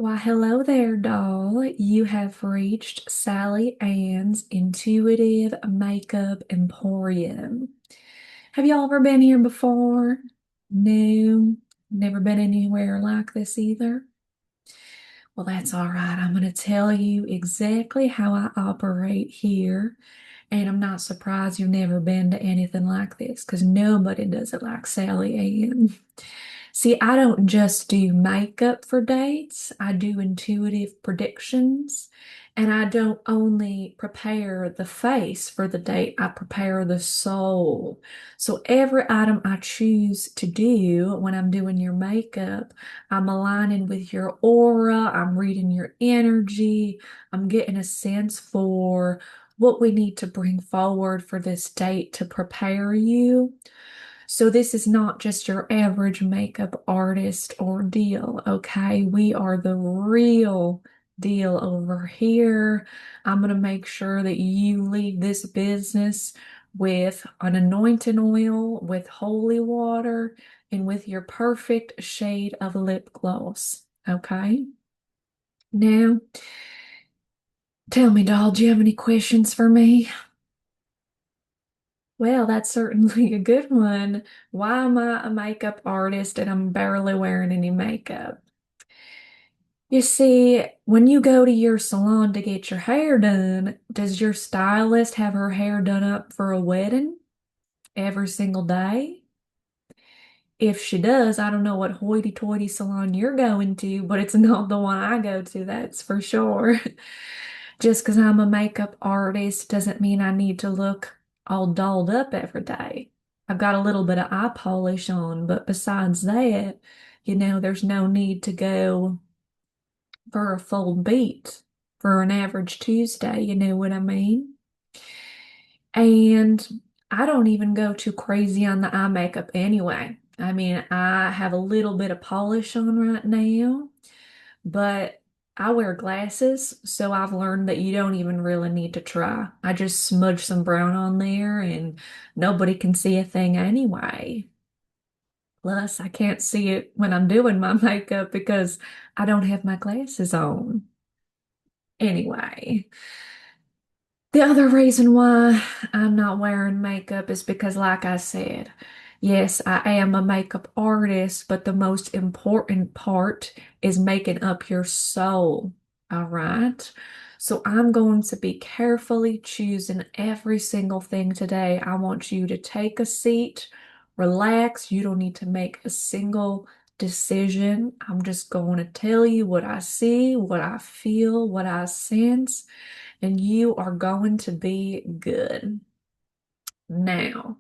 Why, hello there, doll. You have reached Sally Ann's Intuitive Makeup Emporium. Have y'all ever been here before? No, never been anywhere like this either. Well, that's all right. I'm going to tell you exactly how I operate here. And I'm not surprised you've never been to anything like this because nobody does it like Sally Ann. See, I don't just do makeup for dates, I do intuitive predictions. And I don't only prepare the face for the date, I prepare the soul. So every item I choose to do when I'm doing your makeup, I'm aligning with your aura, I'm reading your energy, I'm getting a sense for what we need to bring forward for this date to prepare you. So this is not just your average makeup artist ordeal, okay? We are the real deal over here. I'm going to make sure that you leave this business with an anointing oil, with holy water, and with your perfect shade of lip gloss, okay? Now, tell me, doll, do you have any questions for me? Well, that's certainly a good one. Why am I a makeup artist and I'm barely wearing any makeup? You see, when you go to your salon to get your hair done, does your stylist have her hair done up for a wedding every single day? If she does, I don't know what hoity-toity salon you're going to, but it's not the one I go to, that's for sure. Just because I'm a makeup artist doesn't mean I need to look all dolled up every day. I've got a little bit of eye polish on, but besides that, there's no need to go for a full beat for an average Tuesday, you know what I mean? And I don't even go too crazy on the eye makeup anyway. I mean, I have a little bit of polish on right now, but I wear glasses, so I've learned that you don't even really need to try. I just smudge some brown on there and nobody can see a thing anyway. Plus, I can't see it when I'm doing my makeup because I don't have my glasses on. Anyway. The other reason why I'm not wearing makeup is because, like I said, yes, I am a makeup artist, but the most important part is making up your soul. All right. So I'm going to be carefully choosing every single thing today. I want you to take a seat, relax. You don't need to make a single decision. I'm just going to tell you what I see, what I feel, what I sense and you are going to be good. Now,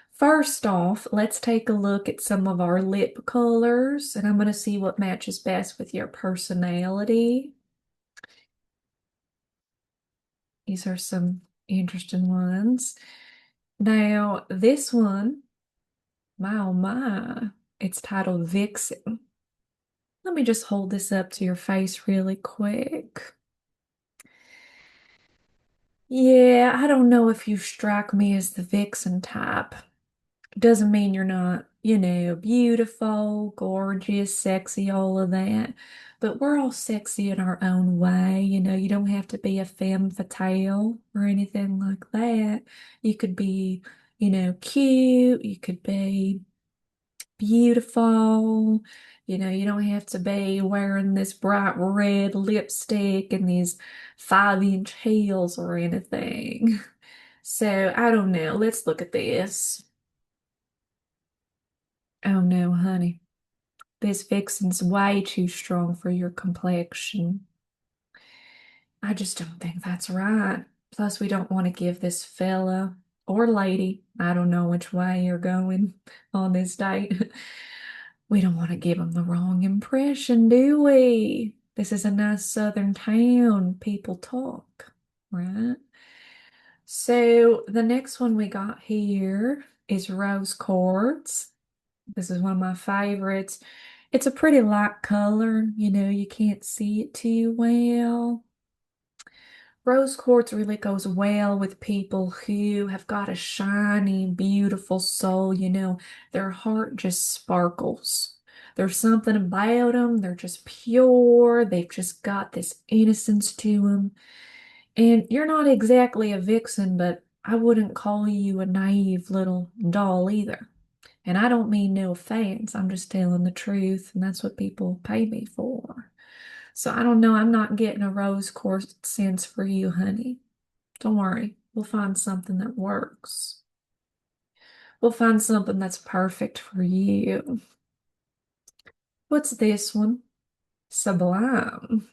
first off, let's take a look at some of our lip colors, and I'm going to see what matches best with your personality. These are some interesting ones. Now, this one, my oh my, it's titled Vixen. Let me just hold this up to your face really quick. Yeah, I don't know if you strike me as the vixen type. Doesn't mean you're not, beautiful, gorgeous, sexy, all of that. But we're all sexy in our own way. You don't have to be a femme fatale or anything like that. You could be, cute. You could be beautiful. You don't have to be wearing this bright red lipstick and these 5-inch heels or anything. So I don't know. Let's look at this. Oh no, honey. This vixen's way too strong for your complexion. I just don't think that's right. Plus, we don't want to give this fella or lady, I don't know which way you're going on this date. We don't want to give him the wrong impression, do we? This is a nice southern town. People talk, right? So the next one we got here is rose quartz. This is one of my favorites. It's a pretty light color, you can't see it too well. Rose quartz really goes well with people who have got a shiny, beautiful soul, their heart just sparkles. There's something about them. They're just pure. They've just got this innocence to them. And you're not exactly a vixen, but I wouldn't call you a naive little doll either. And I don't mean no offense. I'm just telling the truth, and that's what people pay me for. So I don't know. I'm not getting a rose quartz sense for you, honey. Don't worry. We'll find something that works. We'll find something that's perfect for you. What's this one? Sublime.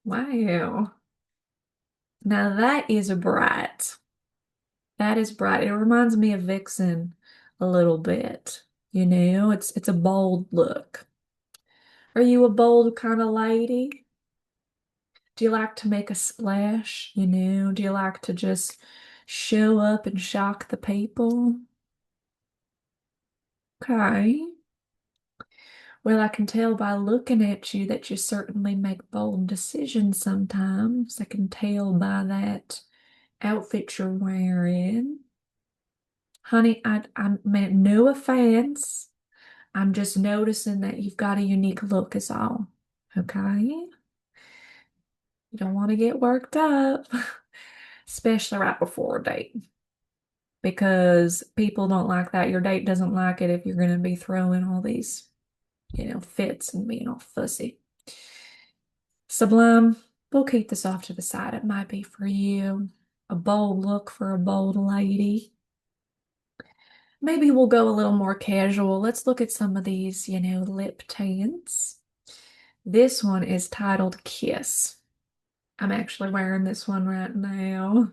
Wow. Now that is bright. That is bright. It reminds me of Vixen a little bit. It's a bold look. Are you a bold kind of lady? Do you like to make a splash? Do you like to just show up and shock the people? Okay. Well, I can tell by looking at you that you certainly make bold decisions sometimes. I can tell by that outfit you're wearing. Honey, I meant no offense. I'm just noticing that you've got a unique look is all. Okay? You don't want to get worked up, especially right before a date, because people don't like that. Your date doesn't like it if you're going to be throwing all these, fits and being all fussy. Sublime, we'll keep this off to the side. It might be for you. A bold look for a bold lady. Maybe we'll go a little more casual. Let's look at some of these, lip tints. This one is titled Kiss. I'm actually wearing this one right now.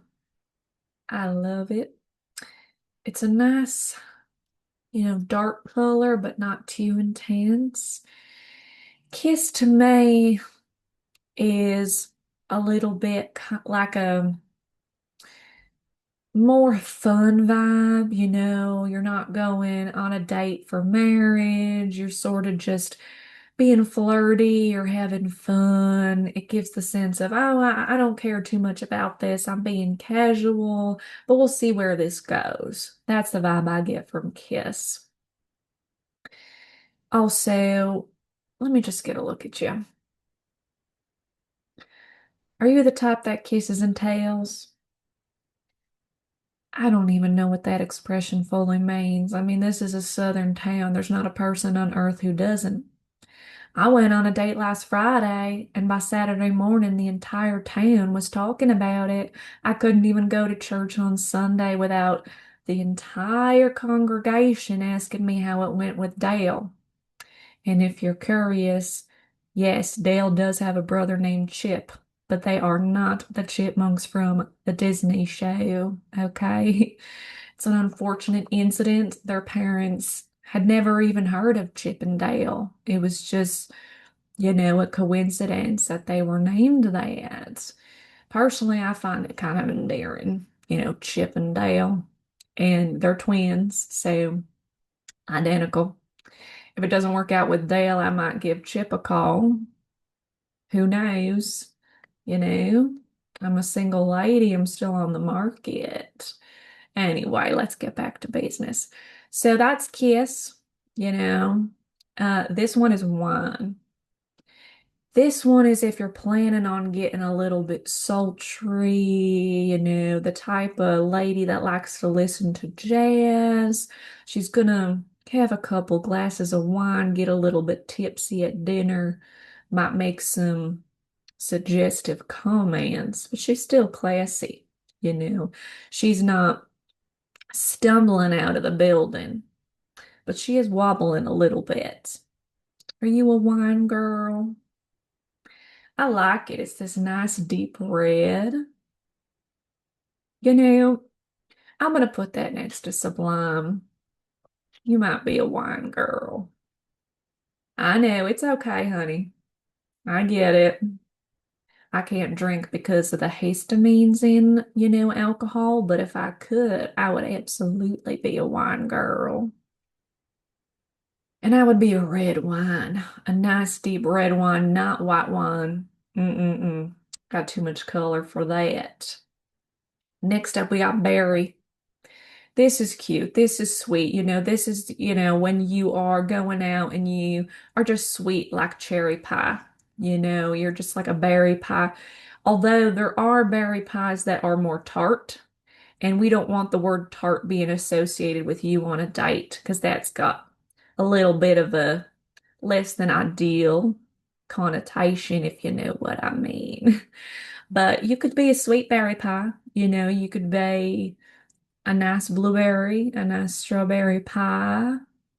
I love it. It's a nice, dark color, but not too intense. Kiss to me is a little bit like a more fun vibe, you're not going on a date for marriage, you're sort of just being flirty or having fun. It gives the sense of, oh, I don't care too much about this. I'm being casual, but we'll see where this goes. That's the vibe I get from Kiss. Also, let me just get a look at you. Are you the type that kisses and tails? I don't even know what that expression fully means. I mean, this is a southern town. There's not a person on earth who doesn't. I went on a date last Friday, and by Saturday morning, the entire town was talking about it. I couldn't even go to church on Sunday without the entire congregation asking me how it went with Dale. And if you're curious, yes, Dale does have a brother named Chip, but they are not the chipmunks from the Disney show, okay? It's an unfortunate incident. Their parents had never even heard of Chip and Dale. It was just, a coincidence that they were named that. Personally, I find it kind of endearing, Chip and Dale. And they're twins, so identical. If it doesn't work out with Dale, I might give Chip a call. Who knows? You know, I'm a single lady. I'm still on the market. Anyway, let's get back to business. So that's Kiss, you know. This one is Wine. This one is if you're planning on getting a little bit sultry, the type of lady that likes to listen to jazz. She's gonna have a couple glasses of wine, get a little bit tipsy at dinner, might make some suggestive comments, but she's still classy, you know. She's not stumbling out of the building, but she is wobbling a little bit. Are you a wine girl? I like it. It's this nice deep red. You know, I'm gonna put that next to Sublime. You might be a wine girl. I know, it's okay, honey. I get it. I can't drink because of the histamines in, alcohol, but if I could, I would absolutely be a wine girl. And I would be a red wine, a nice deep red wine, not white wine. Mm-mm-mm. Got too much color for that. Next up, we got berry. This is cute. This is sweet. This is, when you are going out and you are just sweet like cherry pie. You're just like a berry pie. Although there are berry pies that are more tart, and we don't want the word tart being associated with you on a date because that's got a little bit of a less than ideal connotation, if you know what I mean. But you could be a sweet berry pie. You could be a nice blueberry, a nice strawberry pie,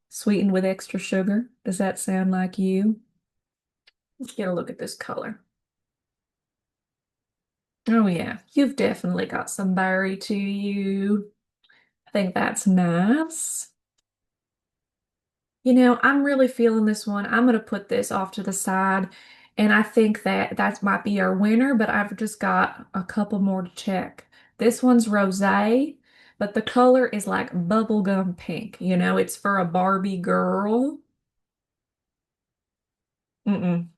sweetened with extra sugar. Does that sound like you? Let's get a look at this color. Oh yeah, you've definitely got some berry to you. I think that's nice. I'm really feeling this one. I'm going to put this off to the side, and I think that might be our winner, but I've just got a couple more to check. This one's rosé, but the color is like bubblegum pink. It's for a Barbie girl. Mm-mm,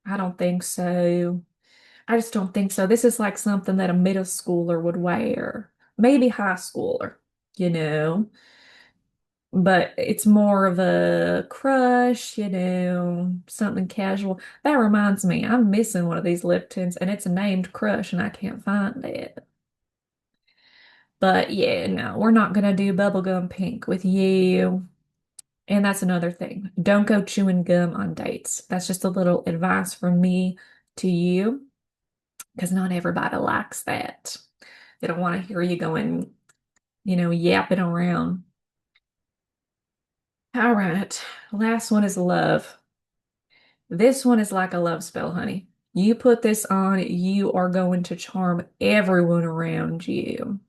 I don't think so. I just don't think so. This is like something that a middle schooler would wear, maybe high schooler, you know. But it's more of a crush, something casual. That reminds me, I'm missing one of these lip tints and it's named Crush and I can't find it. But yeah, no, we're not gonna do bubblegum pink with you. And that's another thing. Don't go chewing gum on dates. That's just a little advice from me to you, because not everybody likes that. They don't want to hear you going, yapping around. All right, last one is love. This one is like a love spell, honey. You put this on, you are going to charm everyone around you.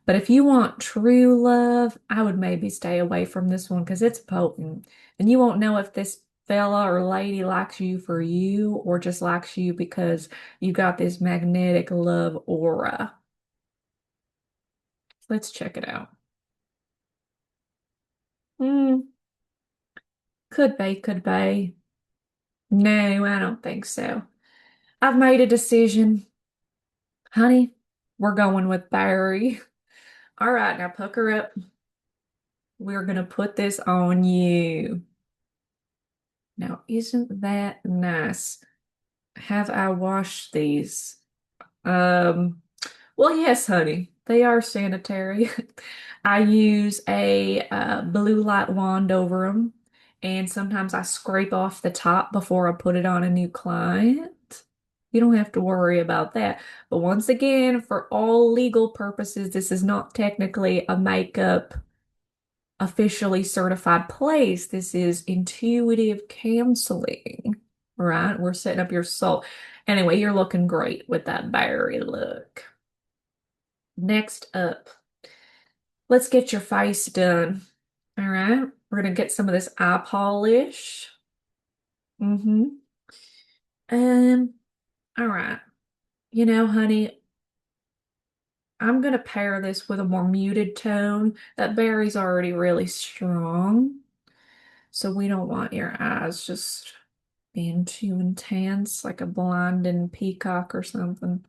But if you want true love, I would maybe stay away from this one because it's potent. And you won't know if this fella or lady likes you for you or just likes you because you got this magnetic love aura. Let's check it out. Hmm, could be, could be. No, I don't think so. I've made a decision. Honey, we're going with Barry. All right, now pucker up. We're gonna put this on you. Now, isn't that nice? Have I washed these? Um, well, yes, honey. They are sanitary. I use a blue light wand over them, and sometimes I scrape off the top before I put it on a new client. You don't have to worry about that. But once again, for all legal purposes, this is not technically a makeup officially certified place. This is intuitive counseling, right? We're setting up your soul. Anyway, you're looking great with that berry look. Next up, let's get your face done. All right. We're going to get some of this eye polish. Mm-hmm. Um, all right. Honey, I'm going to pair this with a more muted tone. That berry's already really strong, so we don't want your eyes just being too intense, like a blinding peacock or something.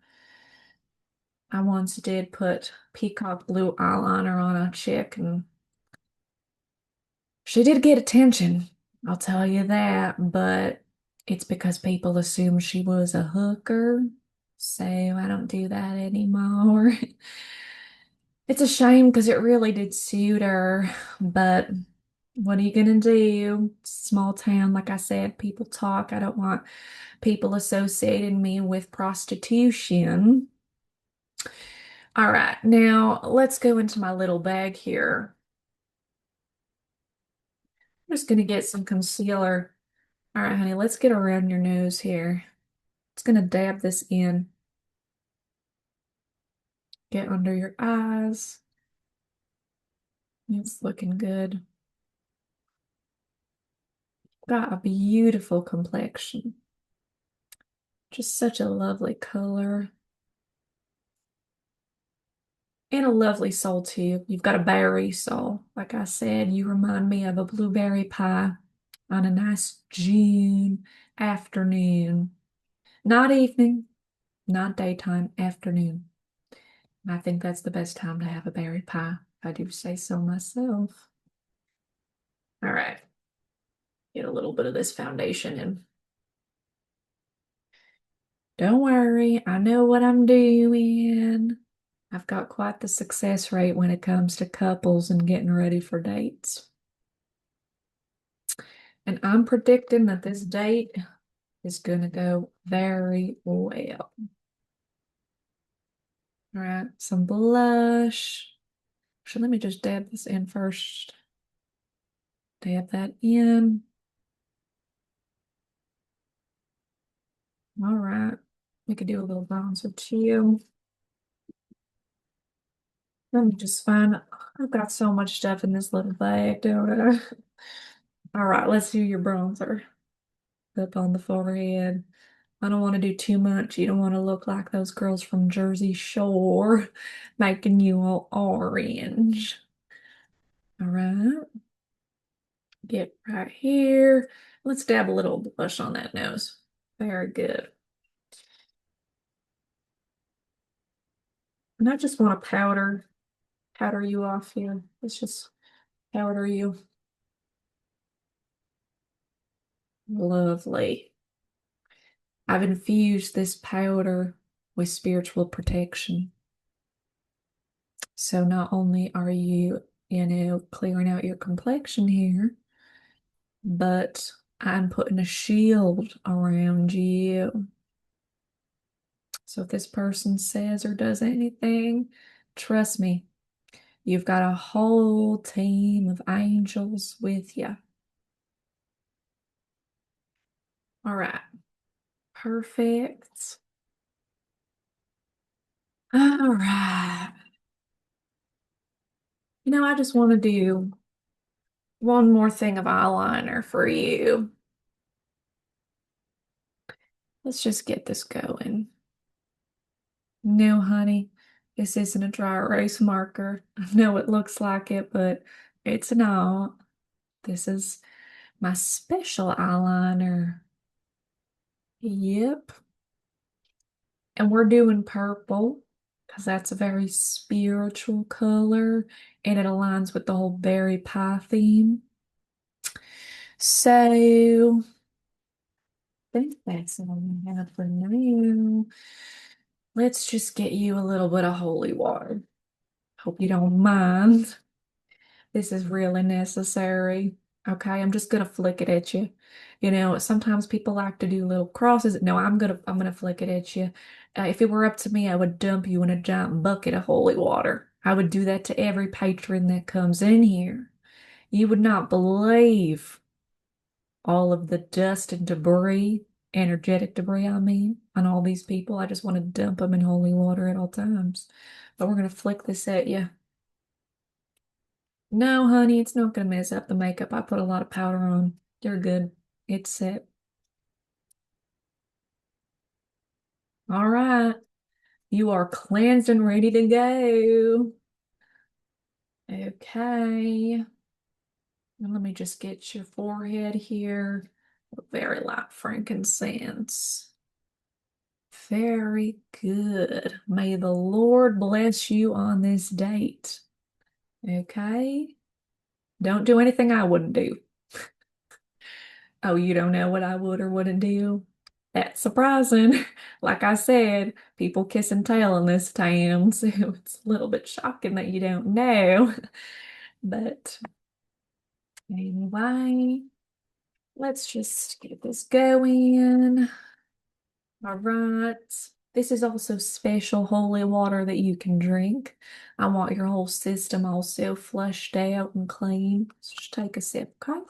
I once did put peacock blue eyeliner on a chick, and she did get attention, I'll tell you that, but it's because people assumed she was a hooker, so I don't do that anymore. It's a shame because it really did suit her, but what are you gonna do? Small town, like I said, people talk. I don't want people associating me with prostitution. All right, now let's go into my little bag here. I'm just gonna get some concealer. All right, honey, let's get around your nose here. It's gonna dab this in. Get under your eyes. It's looking good. Got a beautiful complexion. Just such a lovely color. And a lovely soul too. You've got a berry soul. Like I said, you remind me of a blueberry pie on a nice June afternoon. Not evening, not daytime, afternoon. I think that's the best time to have a berry pie. I do say so myself. All right, get a little bit of this foundation in. Don't worry, I know what I'm doing. I've got quite the success rate when it comes to couples and getting ready for dates. And I'm predicting that this date is going to go very well. All right, some blush. So let me just dab this in first. Dab that in. All right, we could do a little bronzer too. Let me just find, I've got so much stuff in this little bag, don't I? All right, let's do your bronzer up on the forehead. I don't want to do too much. You don't want to look like those girls from Jersey Shore making you all orange. All right, get right here. Let's dab a little blush on that nose. Very good. And I just want to powder you off here. Let's just powder you. Lovely. I've infused this powder with spiritual protection. So not only are you, clearing out your complexion here, but I'm putting a shield around you. So if this person says or does anything, trust me, you've got a whole team of angels with you. All right. Perfect. All right. I just want to do one more thing of eyeliner for you. Let's just get this going. No, honey, this isn't a dry erase marker. I know it looks like it, but it's not. This is my special eyeliner. Yep. And we're doing purple because that's a very spiritual color and it aligns with the whole berry pie theme. So, I think that's all I have for now. Let's just get you a little bit of holy water. Hope you don't mind. This is really necessary. Okay, I'm just gonna flick it at you. Sometimes people like to do little crosses. No, I'm gonna flick it at you. If it were up to me, I would dump you in a giant bucket of holy water. I would do that to every patron that comes in here. You would not believe all of the dust and debris, energetic debris, I mean, on all these people. I just want to dump them in holy water at all times. But we're gonna flick this at you. No, honey, it's not gonna mess up the makeup. I put a lot of powder on. You're good. It's set. All right. You are cleansed and ready to go. Okay. And let me just get your forehead here. Very light frankincense. Very good. May the Lord bless you on this date. Okay. Don't do anything I wouldn't do. Oh, you don't know what I would or wouldn't do? That's surprising. Like I said, people kiss and tell in this town, so it's a little bit shocking that you don't know. But anyway, let's just get this going. All right. This is also special holy water that you can drink. I want your whole system also flushed out and clean. So just take a sip, okay?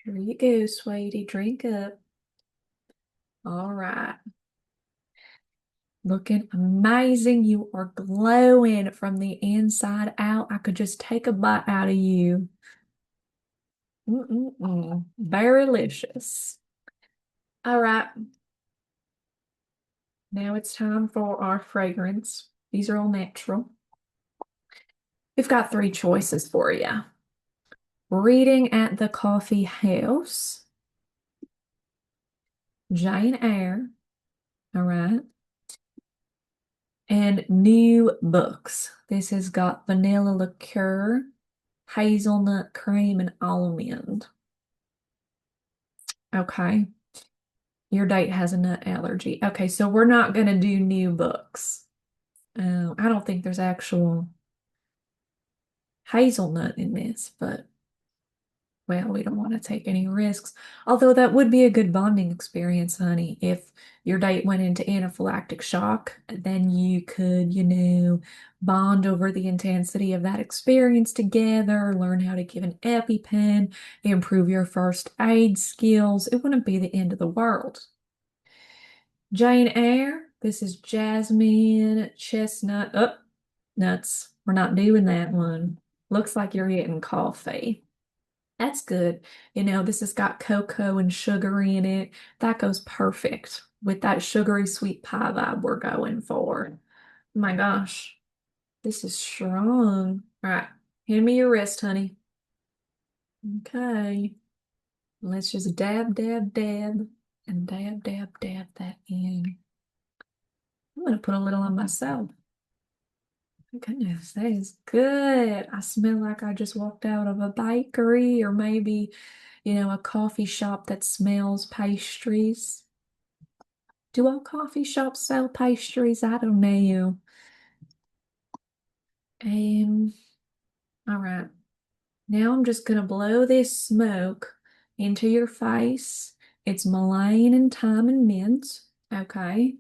Here you go, sweetie. Drink up. All right. Looking amazing. You are glowing from the inside out. I could just take a bite out of you. Very delicious. All right. Now it's time for our fragrance. These are all natural. We've got three choices for you. Reading at the Coffee House, Jane Eyre, all right, And new books. This has got vanilla liqueur, hazelnut cream, and almond. Okay. Your date has a nut allergy. Okay, so we're not going to do new books. I don't think there's actual hazelnut in this, but well, we don't want to take any risks. Although that would be a good bonding experience, honey. If your date went into anaphylactic shock, then you could, bond over the intensity of that experience together, learn how to give an EpiPen, improve your first aid skills. It wouldn't be the end of the world. Jane Eyre, this is jasmine, chestnut. Oh, nuts. We're not doing that one. Looks like you're getting coffee. That's good. This has got cocoa and sugar in it. That goes perfect with that sugary sweet pie vibe we're going for. Oh my gosh, this is strong. All right, hand me your wrist, honey. Okay, let's just dab, dab, dab, and dab, dab, dab that in. I'm gonna put a little on myself. Goodness, that is good. I smell like I just walked out of a bakery or maybe, a coffee shop that smells pastries. Do all coffee shops sell pastries? I don't know. Um, all right. Now I'm just gonna blow this smoke into your face. It's mullein and thyme and mint. Okay.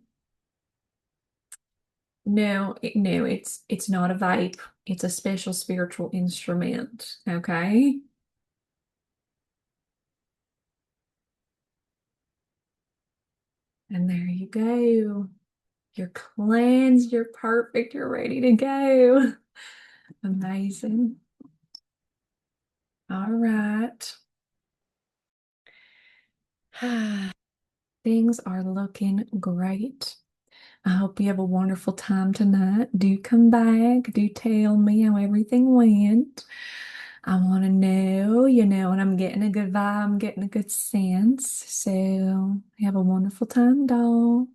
No, no, it's not a vape. It's a special spiritual instrument. Okay. And there you go. You're cleansed, you're perfect, you're ready to go. Amazing. All right. Things are looking great. I hope you have a wonderful time tonight. Do come back. Do tell me how everything went. I want to know, and I'm getting a good vibe, I'm getting a good sense. So have a wonderful time, doll.